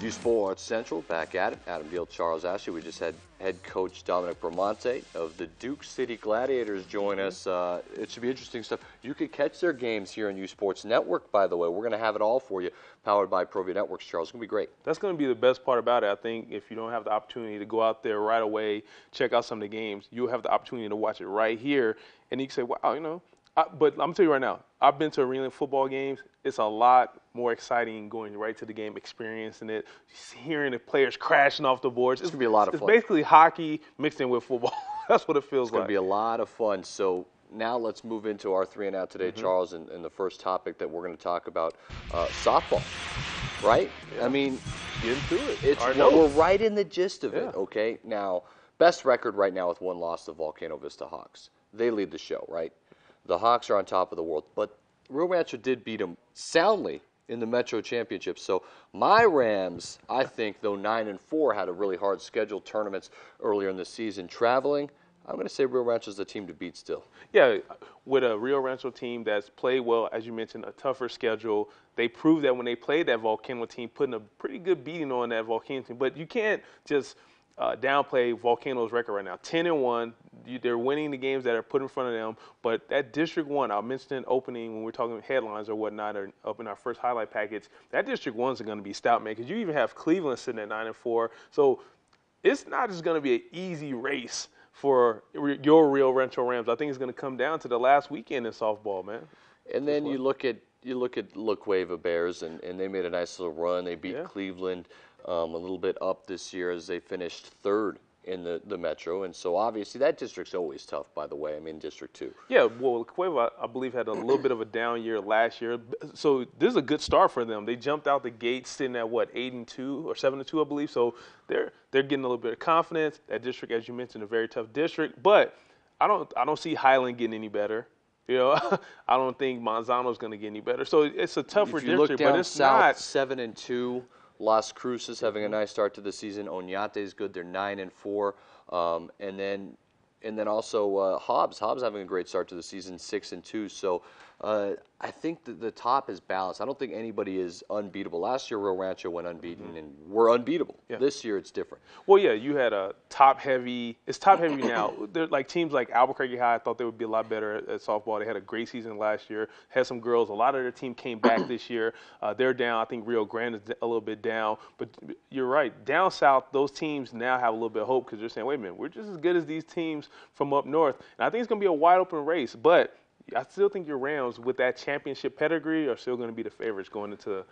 uSportsCentral back at it. Adam Beal, Charles Ashley. We just had head coach Dominic Bramante of the Duke City Gladiators join us. It should be interesting stuff. You could catch their games here on uSports Network, by the way. We're going to have it all for you, powered by Provia Networks, Charles. It's going to be great. That's going to be the best part about it. I think if you don't have the opportunity to go out there right away, check out some of the games, you'll have the opportunity to watch it right here. And you can say, wow, you know. But I'm going to tell you right now, I've been to arena football games. It's a lot more exciting going right to the game, experiencing it, hearing the players crashing off the boards. It's going to be a lot of fun. It's basically hockey mixed in with football. That's what it feels like. It's going to be a lot of fun. So now let's move into our 3 and Out today, Charles, and the first topic that we're going to talk about, softball, right? Yeah. I mean, getting through it. We're right in the gist of it, okay? Now, best record right now with 1 loss, the Volcano Vista Hawks. They lead the show, right? The Hawks are on top of the world, but Rio Rancho did beat them soundly in the Metro Championship. So my Rams, I think, though 9-4, had a really hard scheduled tournaments earlier in the season. Traveling, I'm going to say Rio Rancho is the team to beat still. Yeah, with a Rio Rancho team that's played well, as you mentioned, a tougher schedule. They proved that when they played that Volcano team, putting a pretty good beating on that Volcano team. But you can't just downplay Volcano's record right now. 10-1. They're winning the games that are put in front of them. But that District 1, I mentioned in opening when we're talking headlines or whatnot, or up in our first highlight package, that District 1s are going to be stout, man, because you even have Cleveland sitting at 9-4. So it's not just going to be an easy race for your Rio Rancho Rams. I think it's going to come down to the last weekend in softball, man. And then you look at La Cueva Bears, and they made a nice little run. They beat Cleveland a little bit up this year as they finished 3rd in the Metro. And so obviously that district's always tough, by the way. I mean, District 2. Yeah, well, La Cueva, I believe, had a little bit of a down year last year. So this is a good start for them. They jumped out the gate sitting at, 8-2 or 7-2, I believe. So they're getting a little bit of confidence. That district, as you mentioned, a very tough district. But I don't see Highland getting any better. You know, I don't think Manzano's going to get any better. So it's a tougher district, but it's south, not 7-2. Las Cruces having a nice start to the season. Oñate's good; they're 9-4, and then also Hobbs having a great start to the season, 6-2. So I think that the top is balanced. I don't think anybody is unbeatable. Last year, Rio Rancho went unbeaten, and we're unbeatable. Yeah. This year, it's different. Well, yeah, you had a top-heavy. It's top-heavy now. They're like teams like Albuquerque High. I thought they would be a lot better at softball. They had a great season last year. Had some girls. A lot of their team came back this year. They're down. I think Rio Grande is a little bit down. But you're right. Down south, those teams now have a little bit of hope because they're saying, wait a minute, we're just as good as these teams from up north. And I think it's going to be a wide-open race. But I still think your Rams, with that championship pedigree, are still going to be the favorites going into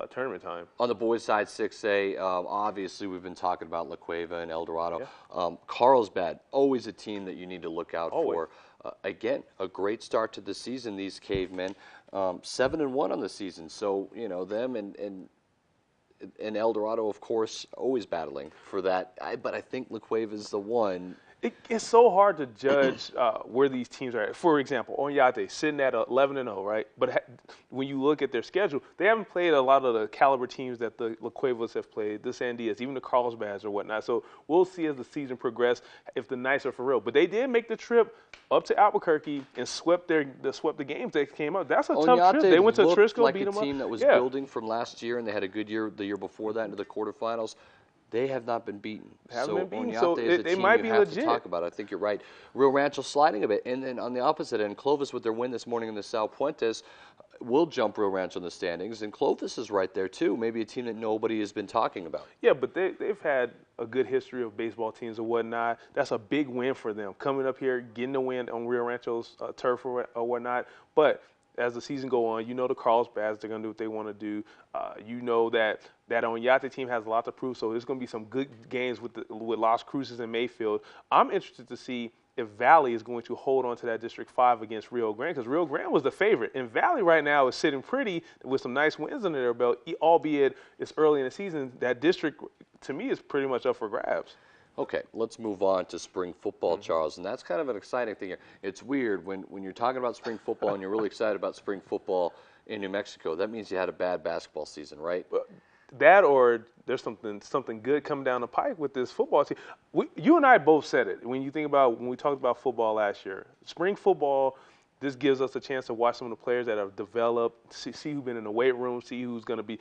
tournament time. On the boys' side, 6A, obviously we've been talking about La Cueva and El Dorado. Yeah. Carlsbad, always a team that you need to look out for. Again, a great start to the season, these cavemen. 7-1 on the season. So, you know, them and El Dorado, of course, always battling for that. But I think La Cueva is the one. It's so hard to judge where these teams are at. For example, Oñate sitting at 11-0, right? But when you look at their schedule, they haven't played a lot of the caliber teams that the La Cuevas have played, the Sandias, even the Carlsbads or whatnot. So we'll see as the season progresses if the Knights are for real. But they did make the trip up to Albuquerque and swept the games that came up. That's a tough trip. They went to Trisco, beat them up. Like a team that was building from last year, and they had a good year the year before that into the quarterfinals. They have not been beaten. So they might be legit. To talk about. I think you're right. Rio Rancho sliding a bit, and then on the opposite end, Clovis with their win this morning in the Sal Puentes will jump Rio Rancho in the standings, and Clovis is right there too. Maybe a team that nobody has been talking about. Yeah, but they've had a good history of baseball teams and whatnot. That's a big win for them, coming up here, getting a win on Rio Rancho's turf or whatnot. But as the season go on, you know the Carlsbads, they're going to do what they want to do. You know that Oñate team has a lot to prove, so there's going to be some good games with Las Cruces and Mayfield. I'm interested to see if Valley is going to hold on to that District 5 against Rio Grande, because Rio Grande was the favorite. And Valley right now is sitting pretty with some nice wins under their belt, albeit it's early in the season. That district, to me, is pretty much up for grabs. Okay, let's move on to spring football, Charles, and that's kind of an exciting thing here. It's weird when you're talking about spring football and you're really excited about spring football in New Mexico. That means you had a bad basketball season, right? That or there's something good coming down the pike with this football team. You and I both said it when we talked about football last year. Spring football, This gives us a chance to watch some of the players that have developed, see who's been in the weight room, see who's going to be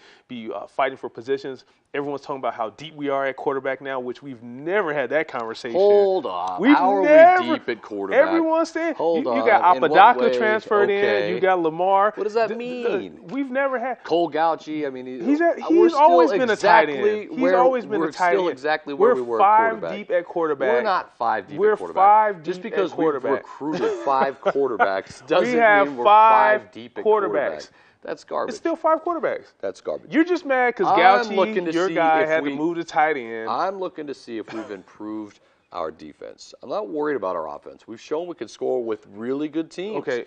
fighting for positions. Everyone's talking about how deep we are at quarterback now, which we've never had that conversation. Hold on. How are we deep at quarterback? Everyone's saying you on. got Apodaca transferred in. You got Lamar. What does that mean? We've never had Cole Gauchi. I mean, he's always been a tight end. He's always been a tight end. We're still exactly where we were at quarterback. We're 5 deep at quarterback. We're not 5 deep we're at quarterback. 5 deep Just because at we've quarterback. recruited 5 quarterbacks doesn't we have mean we're 5 deep at quarterbacks. quarterback. That's garbage. It's still 5 quarterbacks. That's garbage. You're just mad because Gauchi, your guy, had to move to tight end. I'm looking to see if we've improved our defense. I'm not worried about our offense. We've shown we can score with really good teams. Okay,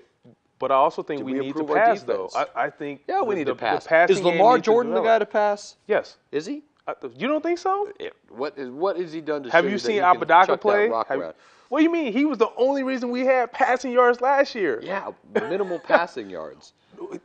but I also think we need to pass, though. I think we need to pass. Is Lamar Jordan the guy to pass? Yes. Is he? You don't think so? What has he done to Have show you that seen he can Apodaca chuck play? that rock around? What do you mean? He was the only reason we had passing yards last year. Yeah, minimal passing yards.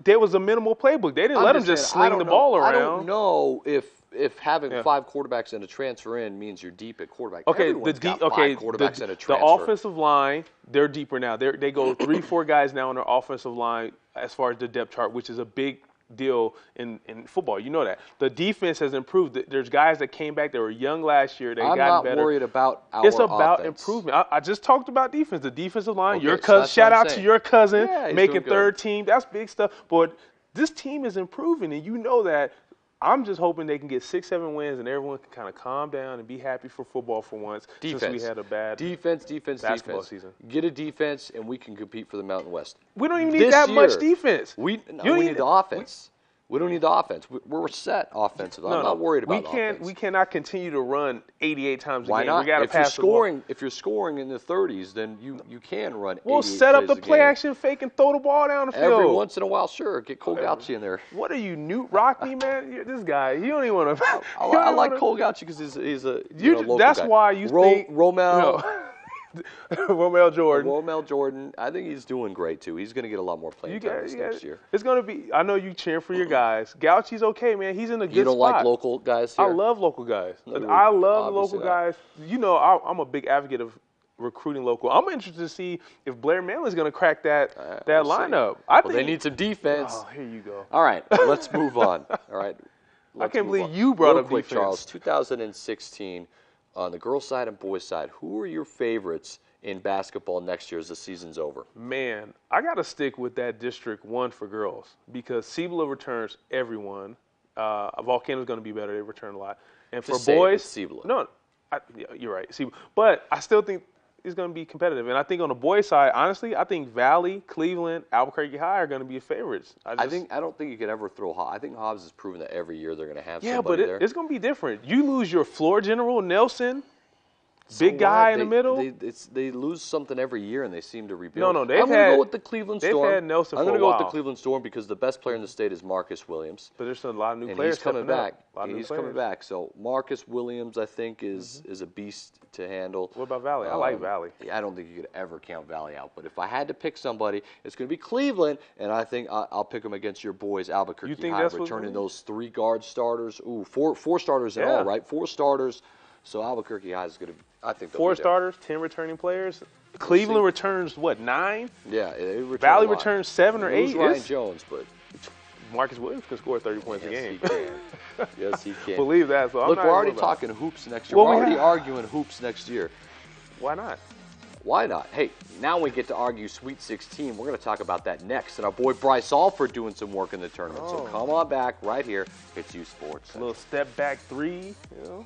There was a minimal playbook. They didn't let him just sling the ball around. I don't know if having 5 quarterbacks and a transfer in means you're deep at quarterback. Okay, Everyone's got 5 quarterbacks and a transfer. The offensive line, they're deeper now. They go 3-4 guys now on their offensive line as far as the depth chart, which is a big deal in football. You know that. The defense has improved. There's guys that came back that were young last year. They got better. I'm not worried about our It's about offense. improvement. I just talked about defense. The defensive line. Okay, your so cousin. that's Shout what I'm out to saying. your cousin making doing third good. team. That's big stuff. But this team is improving, and you know that. I'm just hoping they can get 6-7 wins and everyone can kind of calm down and be happy for football for once. Defense. Since we had a bad basketball season. Get a defense, and we can compete for the Mountain West. We don't even need that much defense. We need the offense. We don't need the offense. We're set offensive. I'm not worried about the offense. We cannot continue to run 88 times a game. Why not? We got to pass the ball. If you're scoring in the 30s, then you can run 88 We'll set up the plays a play game. action fake and throw the ball down the field. Every once in a while, sure. Get Cole Gauchi in there. What are you, Newt Rockney, man? This guy, you don't even want to. I like Cole Gauchi because he's a local that's guy. why you think Romel. Romel Jordan. Romel Jordan, I think he's doing great too. He's going to get a lot more playing time next year. It's going to be. I know you cheering for your guys. Gauchi's okay, man. He's in a good spot. You don't like local guys here? I love local guys. No, I love obviously local guys. You know, I'm a big advocate of recruiting local. I'm interested to see if Blair Manley's going to crack that lineup. I think they need some defense. Oh, here you go. All right, let's move on. All right. I can't believe you brought up quick, defense. Charles, 2016, on the girls' side and boys' side, who are your favorites in basketball next year as the season's over? Man, I got to stick with that District 1 for girls because Cibola returns everyone. Volcano's going to be better. They return a lot. And for boys, Cibola. No, you're right. Cibola. But I still think it's going to be competitive. And I think on the boys' side, honestly, I think Valley, Cleveland, Albuquerque High are going to be favorites. I don't think you could ever throw Hobbs. I think Hobbs has proven that every year they're going to have somebody somebody there. It's going to be different. You lose your floor general, Nelson. Big guy in the middle. They lose something every year, and they seem to rebuild. No, I'm going to go with the Cleveland Storm. They've had Nelson I'm for a going to go while. with the Cleveland Storm because the best player in the state is Marcus Williams. But there's a lot of new and players he's coming back. He's coming back. So Marcus Williams, I think, is a beast to handle. What about Valley? I like Valley. I don't think you could ever count Valley out. But if I had to pick somebody, it's going to be Cleveland, and I think I'll pick them against your boys, Albuquerque. You think High, that's returning those 3 guard starters. Ooh, four starters in all, right? 4 starters. So Albuquerque High is going to be, I think, 4 starters, 10 returning players. Cleveland returns, 9? Yeah, they return Valley a lot. returns 7 or 8. Ryan Jones, but Marcus Williams can score 30 points a game. He can. Yes, he can. Believe that. So Look, I'm we're not already about talking hoops next year. Well, we're already arguing hoops next year. Why not? Why not? Hey, now we get to argue Sweet 16. We're going to talk about that next. And our boy Bryce Alford doing some work in the tournament. So come on back right here. It's uSports. A little step back 3. You know,